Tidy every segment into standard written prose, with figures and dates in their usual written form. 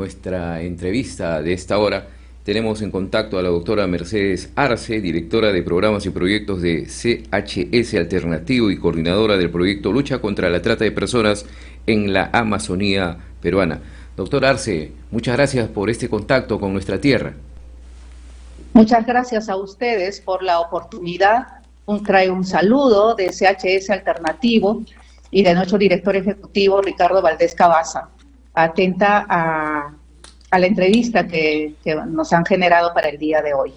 nuestra entrevista de esta hora tenemos en contacto a la doctora Mercedes Arce, directora de Programas y Proyectos de CHS Alternativo y coordinadora del proyecto Lucha contra la Trata de Personas en la Amazonía peruana. Doctora Arce, muchas gracias por este contacto con nuestra tierra. Muchas gracias a ustedes por la oportunidad. Traigo un saludo de CHS Alternativo y de nuestro director ejecutivo Ricardo Valdés Cabaza, atenta a la entrevista que nos han generado para el día de hoy.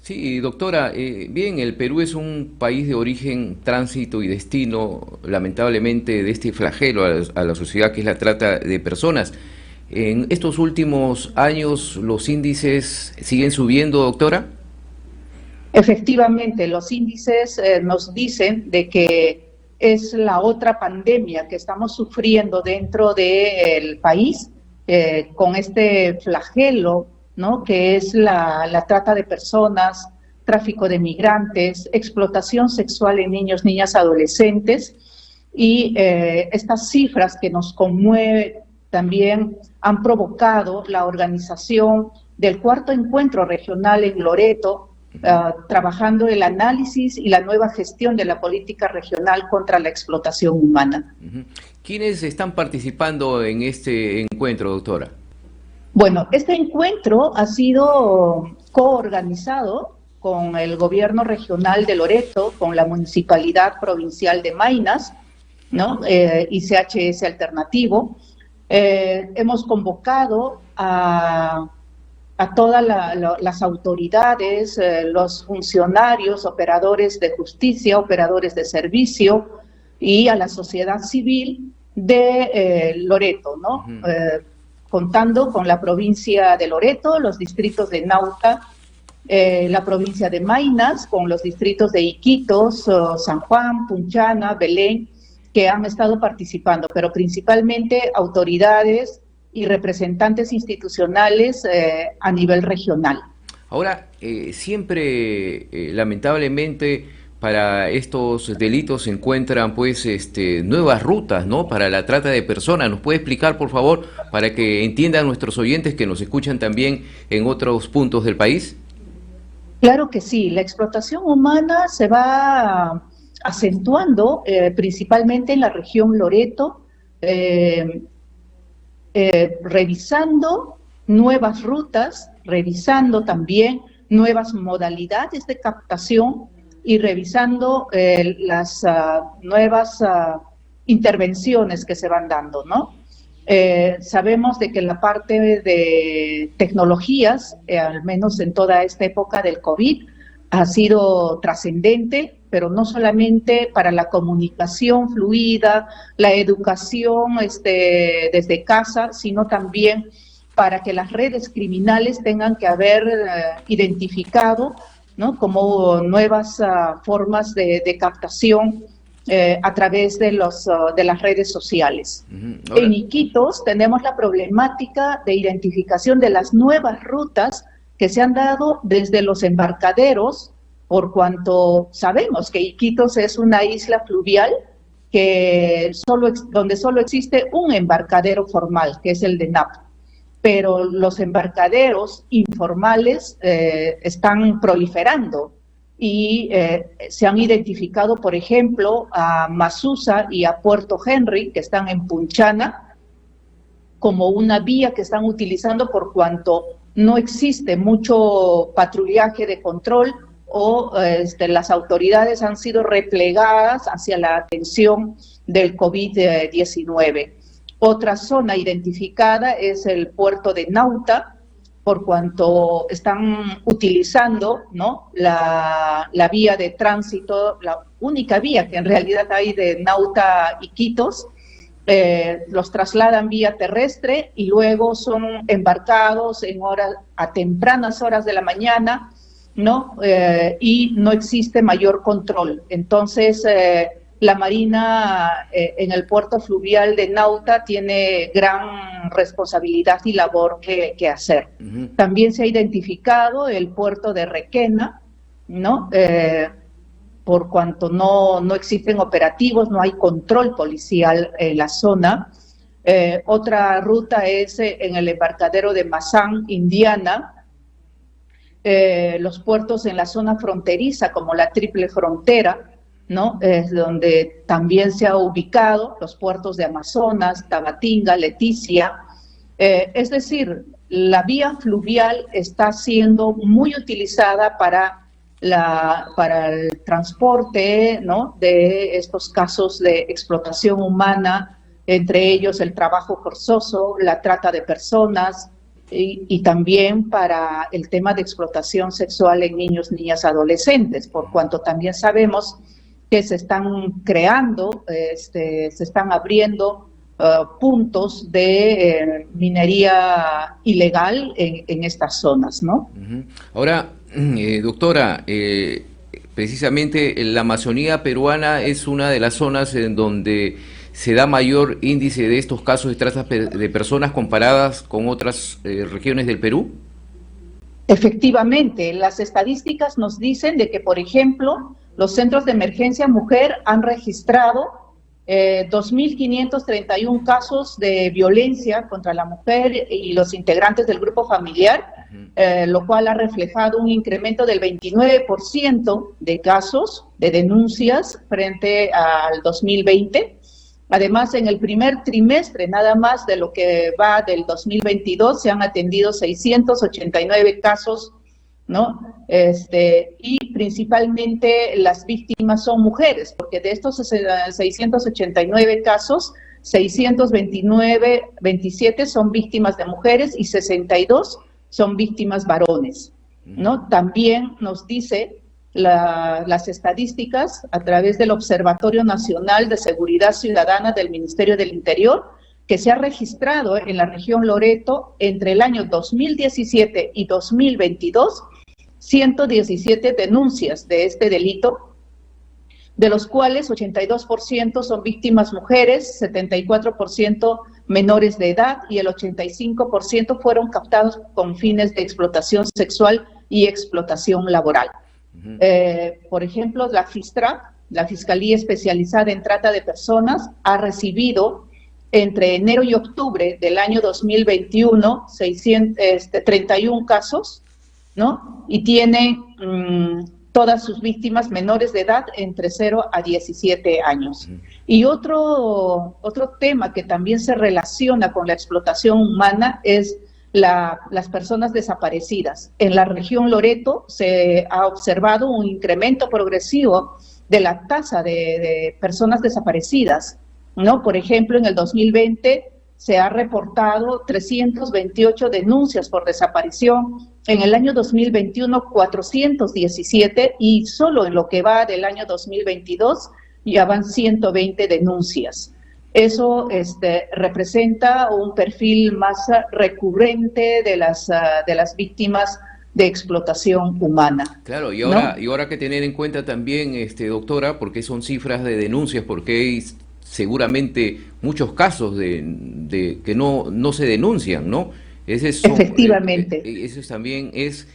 Sí, doctora, bien, el Perú es un país de origen, tránsito y destino, lamentablemente, de este flagelo a la sociedad que es la trata de personas. En estos últimos años, ¿los índices siguen subiendo, doctora? Efectivamente, los índices nos dicen de que es la otra pandemia que estamos sufriendo dentro del país, con este flagelo, ¿no?, que es la trata de personas, tráfico de migrantes, explotación sexual en niños, niñas, adolescentes, y estas cifras que nos conmueven también han provocado la organización del cuarto encuentro regional en Loreto, trabajando el análisis y la nueva gestión de la política regional contra la explotación humana. ¿Quiénes están participando en este encuentro, doctora? Bueno, este encuentro ha sido coorganizado con el gobierno regional de Loreto, con la municipalidad provincial de Maynas, ¿no?, y CHS Alternativo. Hemos convocado a todas las autoridades, los funcionarios, operadores de justicia, operadores de servicio y a la sociedad civil de Loreto, ¿no? Contando con la provincia de Loreto, los distritos de Nauta, la provincia de Maynas, con los distritos de Iquitos, San Juan, Punchana, Belén, que han estado participando, pero principalmente autoridades y representantes institucionales a nivel regional. Ahora, siempre, lamentablemente, para estos delitos se encuentran pues nuevas rutas, ¿no?, para la trata de personas. ¿Nos puede explicar, por favor, para que entiendan nuestros oyentes que nos escuchan también en otros puntos del país? Claro que sí, la explotación humana se va acentuando principalmente en la región Loreto, revisando nuevas rutas, revisando también nuevas modalidades de captación y revisando las nuevas intervenciones que se van dando, ¿no? Sabemos de que la parte de tecnologías, al menos en toda esta época del COVID, ha sido trascendente, pero no solamente para la comunicación fluida, la educación desde casa, sino también para que las redes criminales tengan que haber identificado, ¿no?, como nuevas formas de captación a través de las redes sociales. En Iquitos tenemos la problemática de identificación de las nuevas rutas que se han dado desde los embarcaderos, por cuanto sabemos que Iquitos es una isla fluvial donde solo existe un embarcadero formal, que es el de Napo. Pero los embarcaderos informales están proliferando y se han identificado, por ejemplo, a Masusa y a Puerto Henry, que están en Punchana, como una vía que están utilizando por cuanto no existe mucho patrullaje de control o las autoridades han sido replegadas hacia la atención del COVID-19. Otra zona identificada es el puerto de Nauta, por cuanto están utilizando, ¿no?, la vía de tránsito, la única vía que en realidad hay de Nauta a Iquitos. Los trasladan vía terrestre y luego son embarcados a tempranas horas de la mañana, ¿no? Y no existe mayor control. Entonces, la Marina en el puerto fluvial de Nauta tiene gran responsabilidad y labor que hacer. También se ha identificado el puerto de Requena, ¿no? Por cuanto no existen operativos, no hay control policial en la zona. Otra ruta es en el embarcadero de Masan, Indiana, los puertos en la zona fronteriza como la Triple Frontera, ¿no? Es donde también se ha ubicado los puertos de Amazonas, Tabatinga, Leticia. Es decir, la vía fluvial está siendo muy utilizada para el transporte, ¿no?, de estos casos de explotación humana, entre ellos el trabajo forzoso, la trata de personas, y también para el tema de explotación sexual en niños, niñas, adolescentes, por cuanto también sabemos que se están creando, se están abriendo puntos de minería ilegal en estas zonas, ¿no? Ahora, doctora, precisamente la Amazonía peruana es una de las zonas en donde se da mayor índice de estos casos de trata de personas comparadas con otras regiones del Perú. Efectivamente, las estadísticas nos dicen de que, por ejemplo, los centros de emergencia mujer han registrado 2.531 casos de violencia contra la mujer y los integrantes del grupo familiar, lo cual ha reflejado un incremento del 29% de casos, de denuncias frente al 2020. Además, en el primer trimestre, nada más de lo que va del 2022, se han atendido 689 casos, ¿no? Y principalmente las víctimas son mujeres, porque de estos 689 casos, 627 son víctimas de mujeres y 62 son víctimas varones, ¿no? También nos dice las estadísticas a través del Observatorio Nacional de Seguridad Ciudadana del Ministerio del Interior, que se ha registrado en la región Loreto entre el año 2017 y 2022, 117 denuncias de este delito, de los cuales 82% son víctimas mujeres, 74% menores de edad y el 85% fueron captados con fines de explotación sexual y explotación laboral. Por ejemplo, la FISTRA, la Fiscalía Especializada en Trata de Personas, ha recibido entre enero y octubre del año 2021 31 casos, ¿no? Y tiene todas sus víctimas menores de edad entre 0 a 17 años. Y otro tema que también se relaciona con la explotación humana es las personas desaparecidas. En la región Loreto se ha observado un incremento progresivo de la tasa de personas desaparecidas, ¿no? Por ejemplo, en el 2020 se ha reportado 328 denuncias por desaparición, en el año 2021 417 y solo en lo que va del año 2022 ya van 120 denuncias. Eso representa un perfil más recurrente de las víctimas de explotación humana. Claro, y ¿no? ahora hay que tener en cuenta también, doctora, porque son cifras de denuncias, porque hay seguramente muchos casos de que no se denuncian, ¿no? Efectivamente. Eso también es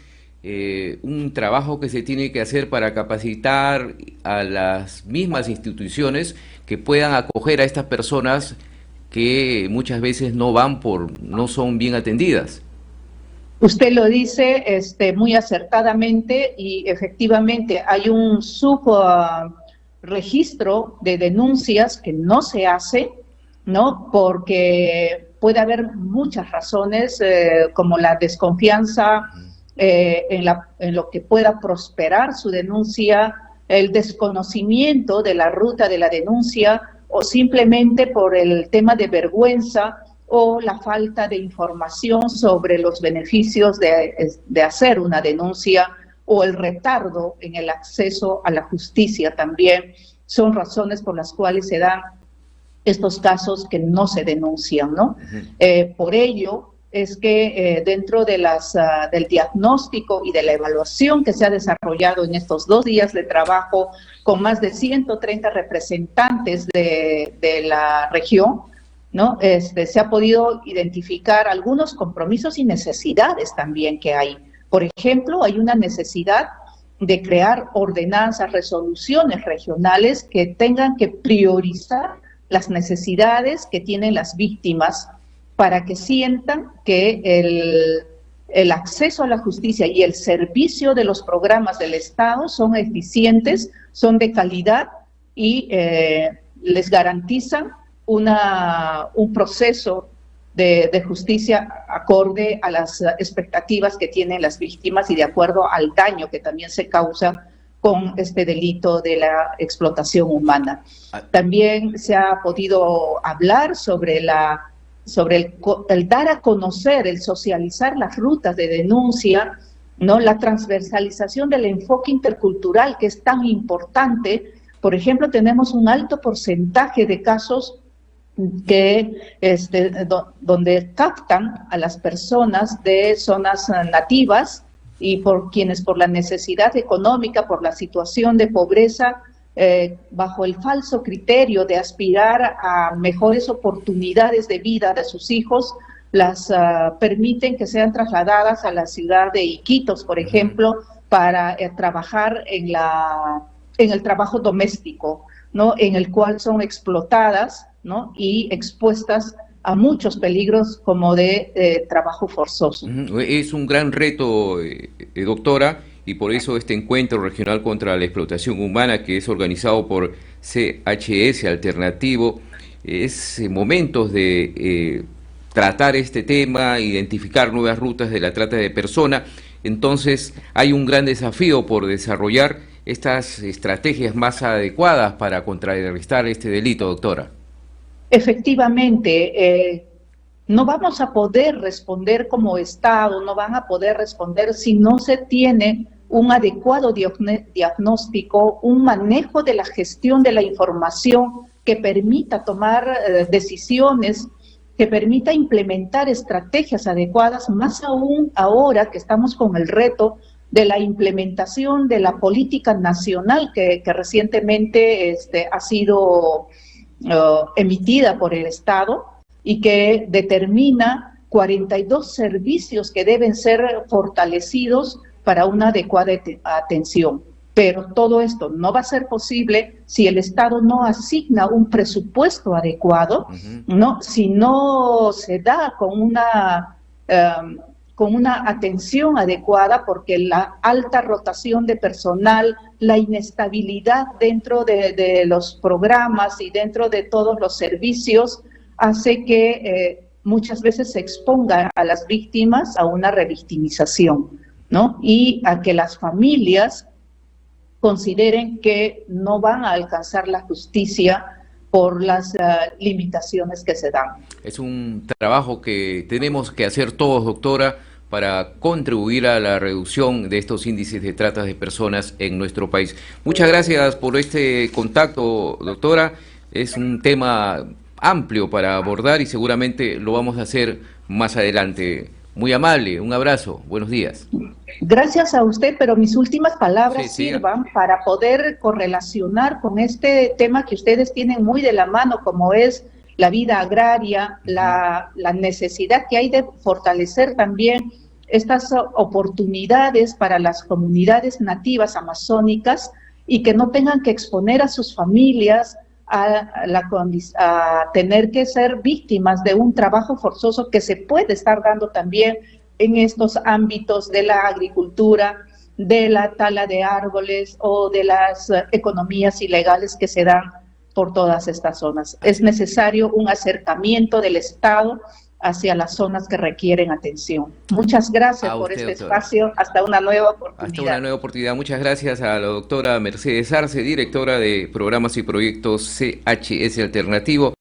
un trabajo que se tiene que hacer para capacitar a las mismas instituciones que puedan acoger a estas personas que muchas veces no son bien atendidas. Usted lo dice muy acertadamente y efectivamente hay un subregistro de denuncias que no se hace, ¿no? Porque puede haber muchas razones como la desconfianza en lo que pueda prosperar su denuncia, el desconocimiento de la ruta de la denuncia o simplemente por el tema de vergüenza o la falta de información sobre los beneficios de hacer una denuncia o el retardo en el acceso a la justicia también son razones por las cuales se dan estos casos que no se denuncian, ¿no? Por ello es que dentro de del diagnóstico y de la evaluación que se ha desarrollado en estos 2 días de trabajo con más de 130 representantes de la región, ¿no? Se ha podido identificar algunos compromisos y necesidades también que hay. Por ejemplo, hay una necesidad de crear ordenanzas, resoluciones regionales que tengan que priorizar las necesidades que tienen las víctimas para que sientan que el acceso a la justicia y el servicio de los programas del Estado son eficientes, son de calidad y les garantizan un proceso de justicia acorde a las expectativas que tienen las víctimas y de acuerdo al daño que también se causa con este delito de la explotación humana. También se ha podido hablar sobre el dar a conocer, el socializar las rutas de denuncia, ¿no? La transversalización del enfoque intercultural, que es tan importante. Por ejemplo, tenemos un alto porcentaje de casos donde captan a las personas de zonas nativas y por quienes por la necesidad económica, por la situación de pobreza, bajo el falso criterio de aspirar a mejores oportunidades de vida de sus hijos, las permiten que sean trasladadas a la ciudad de Iquitos, por ejemplo, para trabajar en el trabajo doméstico, ¿no? En el cual son explotadas, ¿no? Y expuestas a muchos peligros como de trabajo forzoso. Es un gran reto, doctora, y por eso este encuentro regional contra la explotación humana, que es organizado por CHS Alternativo, es momentos de tratar este tema, identificar nuevas rutas de la trata de personas. Entonces hay un gran desafío por desarrollar estas estrategias más adecuadas para contrarrestar este delito, doctora. Efectivamente, no vamos a poder responder como Estado, no van a poder responder si no se tiene un adecuado diagnóstico, un manejo de la gestión de la información que permita tomar decisiones, que permita implementar estrategias adecuadas, más aún ahora que estamos con el reto de la implementación de la política nacional que recientemente ha sido emitida por el Estado y que determina 42 servicios que deben ser fortalecidos para una adecuada atención. Pero todo esto no va a ser posible si el Estado no asigna un presupuesto adecuado, ¿no? Si no se da con una atención adecuada, porque la alta rotación de personal, la inestabilidad dentro de los programas y dentro de todos los servicios hace que muchas veces se exponga a las víctimas a una revictimización, ¿no? Y a que las familias consideren que no van a alcanzar la justicia por las limitaciones que se dan. Es un trabajo que tenemos que hacer todos, doctora, para contribuir a la reducción de estos índices de trata de personas en nuestro país. Muchas gracias por este contacto, doctora. Es un tema amplio para abordar y seguramente lo vamos a hacer más adelante. Muy amable, un abrazo, buenos días. Gracias a usted, pero mis últimas palabras sirvan para poder correlacionar con este tema que ustedes tienen muy de la mano, como es la vida agraria, la necesidad que hay de fortalecer también estas oportunidades para las comunidades nativas amazónicas y que no tengan que exponer a sus familias a tener que ser víctimas de un trabajo forzoso que se puede estar dando también en estos ámbitos de la agricultura, de la tala de árboles o de las economías ilegales que se dan por todas estas zonas. Es necesario un acercamiento del Estado hacia las zonas que requieren atención. Muchas gracias por este espacio. Hasta una nueva oportunidad. Hasta una nueva oportunidad. Muchas gracias a la doctora Mercedes Arce, directora de Programas y Proyectos CHS Alternativo.